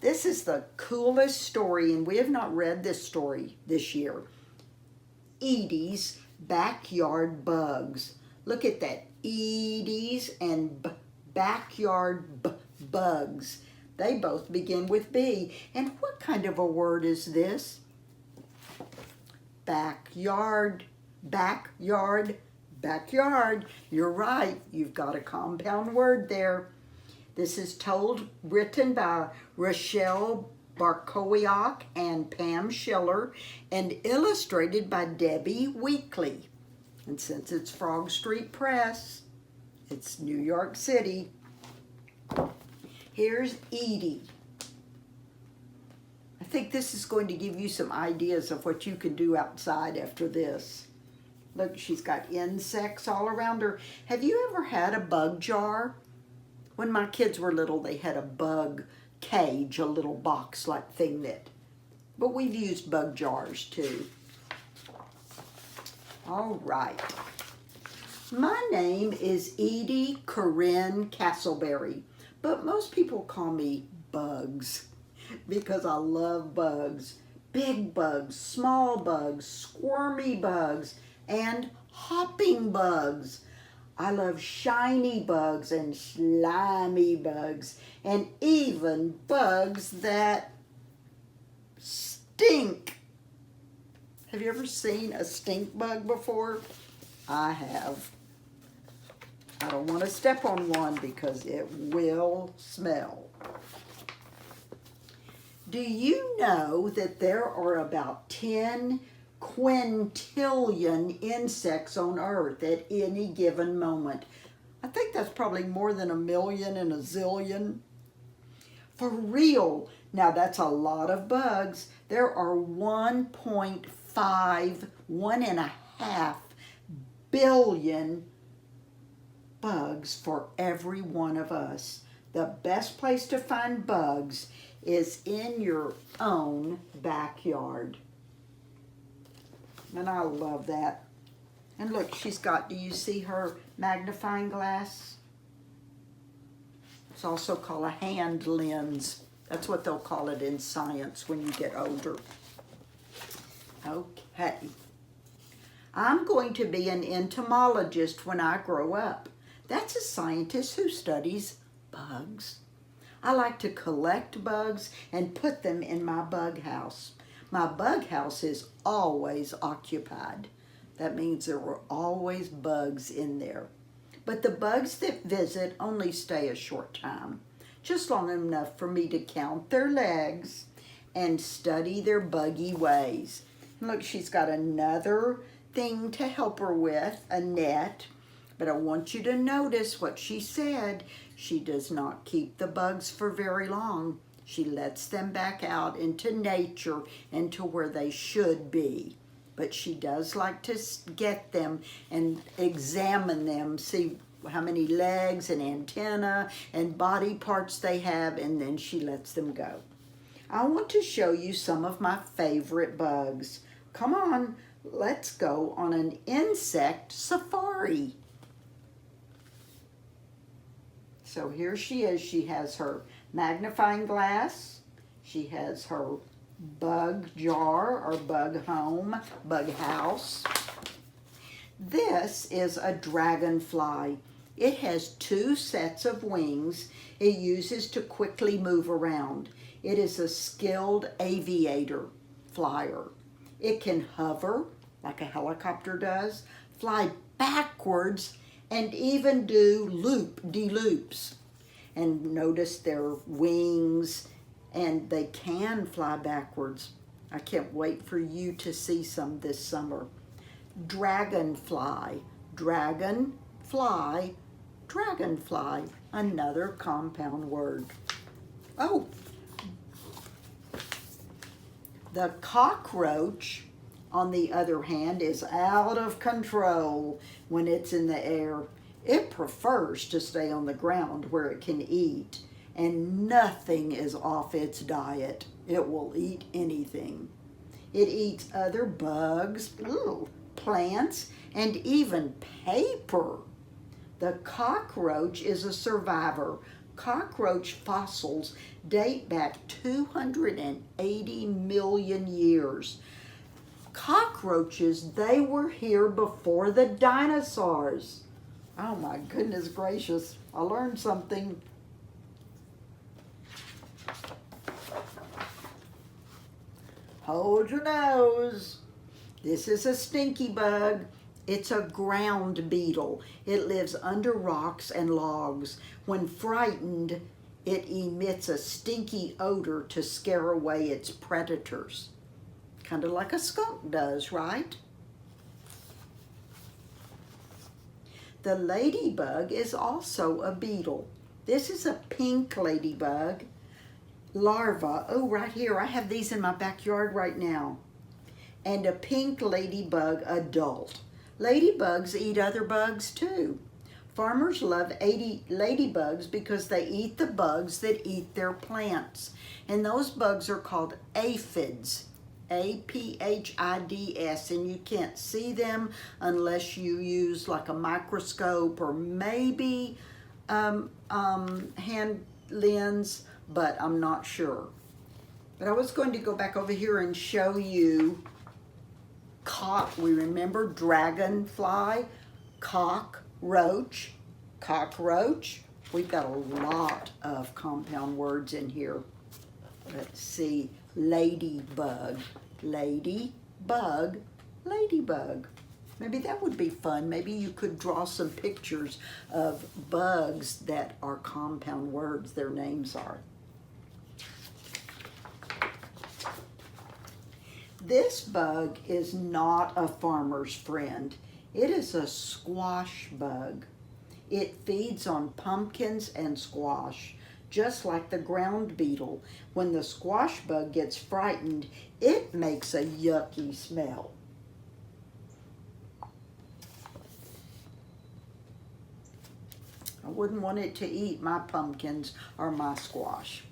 This is the coolest story, and we have not read this story this year. Edie's Backyard Bugs. Look at that. Edie's and backyard bugs. They both begin with B. And what kind of a word is this? Backyard. Backyard. Backyard. You're right. You've got a compound word there. This is written by Rochelle Barkowiak and Pam Schiller and illustrated by Debbie Weekly. And since it's Frog Street Press, it's New York City. Here's Edie. I think this is going to give you some ideas of what you can do outside after this. Look, she's got insects all around her. Have you ever had a bug jar? When my kids were little, they had a bug cage, a little box-like thing but we've used bug jars too. All right. My name is Edie Corinne Castleberry, but most people call me Bugs because I love bugs. Big bugs, small bugs, squirmy bugs, and hopping bugs. I love shiny bugs and slimy bugs and even bugs that stink. Have you ever seen a stink bug before? I have. I don't want to step on one because it will smell. Do you know that there are about 10 quintillion insects on Earth at any given moment? I think that's probably more than a million and a zillion. For real. Now that's a lot of bugs. There are 1.5 billion bugs for every one of us. The best place to find bugs is in your own backyard. And I love that. And look, she's got, do you see her magnifying glass? It's also called a hand lens. That's what they'll call it in science when you get older. Okay. I'm going to be an entomologist when I grow up. That's a scientist who studies bugs. I like to collect bugs and put them in my bug house. My bug house is always occupied. That means there were always bugs in there. But the bugs that visit only stay a short time, just long enough for me to count their legs and study their buggy ways. Look, she's got another thing to help her with, a net. But I want you to notice what she said. She does not keep the bugs for very long. She lets them back out into nature and to where they should be. But she does like to get them and examine them, see how many legs and antenna and body parts they have, and then she lets them go. I want to show you some of my favorite bugs. Come on, let's go on an insect safari. So here she is. She has her magnifying glass. She has her bug jar or bug home, bug house. This is a dragonfly. It has 2 sets of wings it uses to quickly move around. It is a skilled aviator, flyer. It can hover like a helicopter does, fly backwards, and even do loop-de-loops. And notice their wings, and they can fly backwards. I can't wait for you to see some this summer. Dragonfly, dragonfly, dragonfly, another compound word. Oh, the cockroach, on the other hand, is out of control when it's in the air. It prefers to stay on the ground where it can eat, and nothing is off its diet. It will eat anything. It eats other bugs, plants, and even paper. The cockroach is a survivor. Cockroach fossils date back 280 million years. Cockroaches, they were here before the dinosaurs. Oh my goodness gracious, I learned something. Hold your nose. This is a stinky bug. It's a ground beetle. It lives under rocks and logs. When frightened, it emits a stinky odor to scare away its predators. Kind of like a skunk does, right? The ladybug is also a beetle. This is a pink ladybug larva. Oh, right here. I have these in my backyard right now. And a pink ladybug adult. Ladybugs eat other bugs too. Farmers love ladybugs because they eat the bugs that eat their plants. And those bugs are called aphids. A-P-H-I-D-S, and you can't see them unless you use like a microscope or maybe hand lens, but I'm not sure. But I was going to go back over here and show you we remember dragonfly, cockroach. We've got a lot of compound words in here. Let's see, ladybug, ladybug, ladybug. Maybe that would be fun. Maybe you could draw some pictures of bugs that are compound words, their names are. This bug is not a farmer's friend. It is a squash bug. It feeds on pumpkins and squash, just like the ground beetle. When the squash bug gets frightened, it makes a yucky smell. I wouldn't want it to eat my pumpkins or my squash.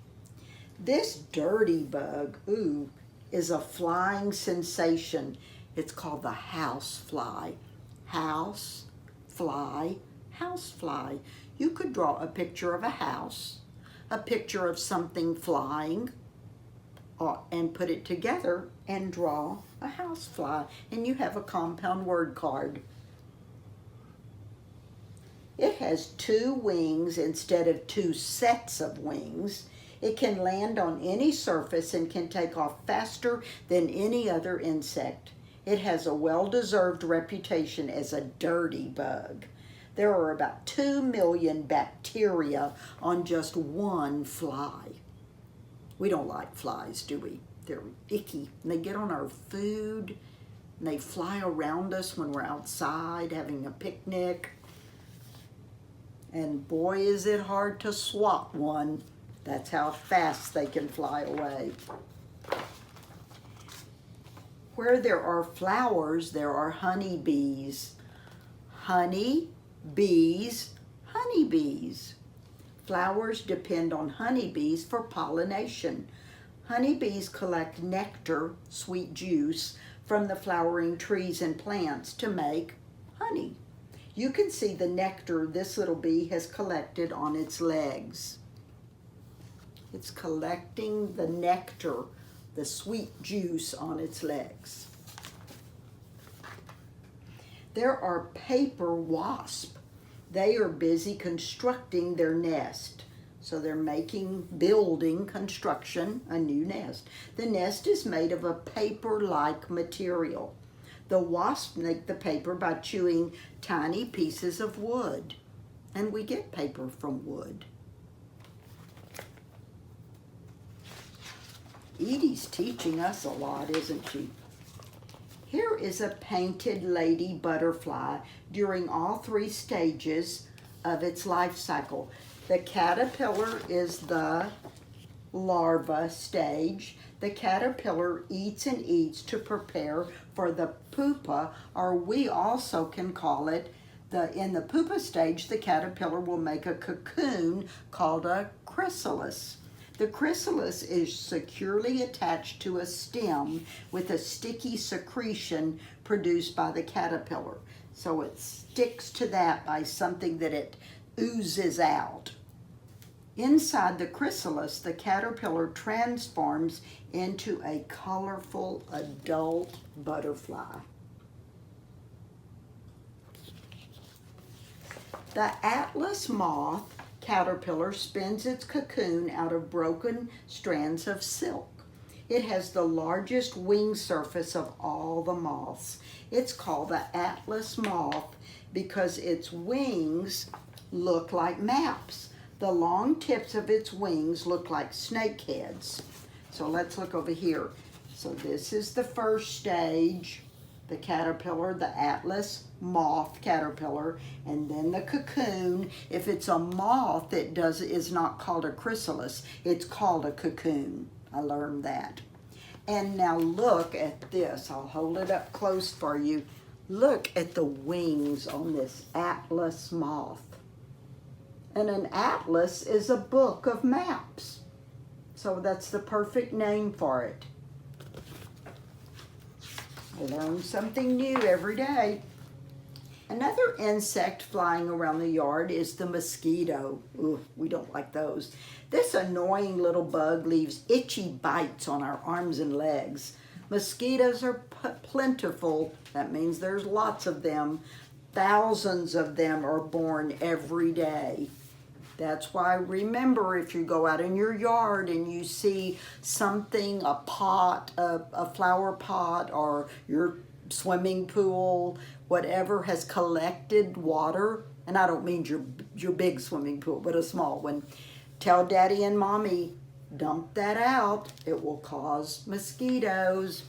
This dirty bug, ooh, is a flying sensation. It's called the housefly. Housefly. You could draw a picture of a house, a picture of something flying, and put it together and draw a housefly, and you have a compound word card. It has 2 wings instead of 2 sets of wings. It can land on any surface and can take off faster than any other insect. It has a well-deserved reputation as a dirty bug. There are about 2 million bacteria on just one fly. We don't like flies, do we? They're icky, and they get on our food, and they fly around us when we're outside having a picnic. And boy, is it hard to swat one. That's how fast they can fly away. Where there are flowers, there are honeybees. Honeybees. Flowers depend on honeybees for pollination. Honeybees collect nectar, sweet juice, from the flowering trees and plants to make honey. You can see the nectar this little bee has collected on its legs. It's collecting the nectar, the sweet juice on its legs. There are paper wasps. They are busy constructing their nest. So they're building construction, a new nest. The nest is made of a paper-like material. The wasps make the paper by chewing tiny pieces of wood. And we get paper from wood. Edie's teaching us a lot, isn't she? Here is a painted lady butterfly during all 3 stages of its life cycle. The caterpillar is the larva stage. The caterpillar eats and eats to prepare for the pupa, or we also can call it, in the pupa stage, the caterpillar will make a cocoon called a chrysalis. The chrysalis is securely attached to a stem with a sticky secretion produced by the caterpillar. So it sticks to that by something that it oozes out. Inside the chrysalis, the caterpillar transforms into a colorful adult butterfly. The atlas moth caterpillar spins its cocoon out of broken strands of silk. It has the largest wing surface of all the moths. It's called the atlas moth because its wings look like maps. The long tips of its wings look like snake heads. So let's look over here. So this is the first stage, the caterpillar, the atlas moth caterpillar, and then the cocoon. If it's a moth, it is not called a chrysalis, it's called a cocoon. I learned that. And now look at this. I'll hold it up close for you. Look at the wings on this atlas moth. And an atlas is a book of maps. So that's the perfect name for it. I learn something new every day. Another insect flying around the yard is the mosquito. Ooh, we don't like those. This annoying little bug leaves itchy bites on our arms and legs. Mosquitoes are plentiful. That means there's lots of them. Thousands of them are born every day. That's why, remember, if you go out in your yard and you see something, a pot, a flower pot, or your swimming pool, whatever has collected water, and I don't mean your big swimming pool, but a small one, tell Daddy and Mommy, dump that out. It will cause mosquitoes.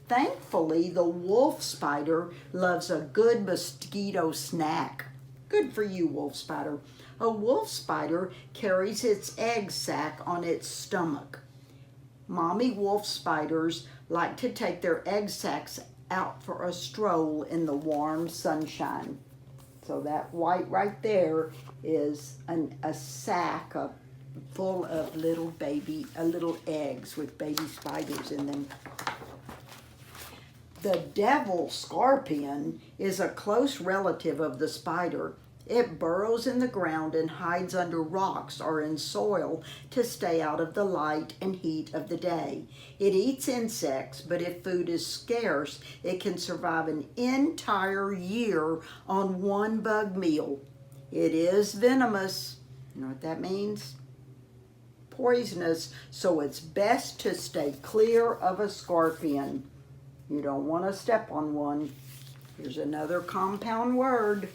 Thankfully, the wolf spider loves a good mosquito snack. Good for you, wolf spider. A wolf spider carries its egg sac on its stomach. Mommy wolf spiders like to take their egg sacs out for a stroll in the warm sunshine. So that white right there is a sack full of little eggs with baby spiders in them. The devil scorpion is a close relative of the spider. It burrows in the ground and hides under rocks or in soil to stay out of the light and heat of the day. It eats insects, but if food is scarce, it can survive an entire year on one bug meal. It is venomous. You know what that means? Poisonous, so it's best to stay clear of a scorpion. You don't want to step on one. Here's another compound word.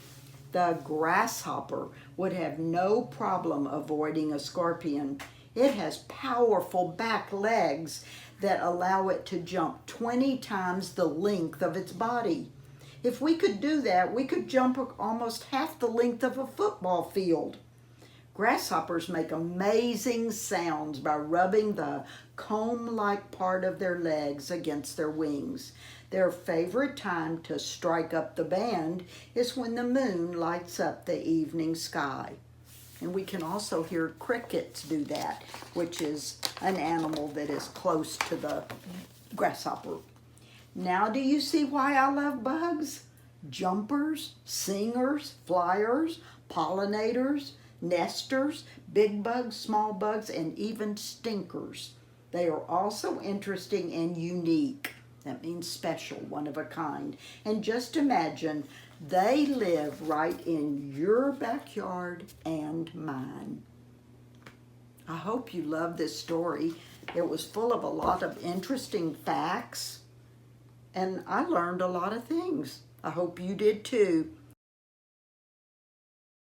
The grasshopper would have no problem avoiding a scorpion. It has powerful back legs that allow it to jump 20 times the length of its body. If we could do that, we could jump almost half the length of a football field. Grasshoppers make amazing sounds by rubbing the comb-like part of their legs against their wings. Their favorite time to strike up the band is when the moon lights up the evening sky. And we can also hear crickets do that, which is an animal that is close to the grasshopper. Now do you see why I love bugs? Jumpers, singers, flyers, pollinators, nesters, big bugs, small bugs, and even stinkers. They are also interesting and unique. That means special, one of a kind. And just imagine, they live right in your backyard and mine. I hope you love this story. It was full of a lot of interesting facts, and I learned a lot of things. I hope you did too.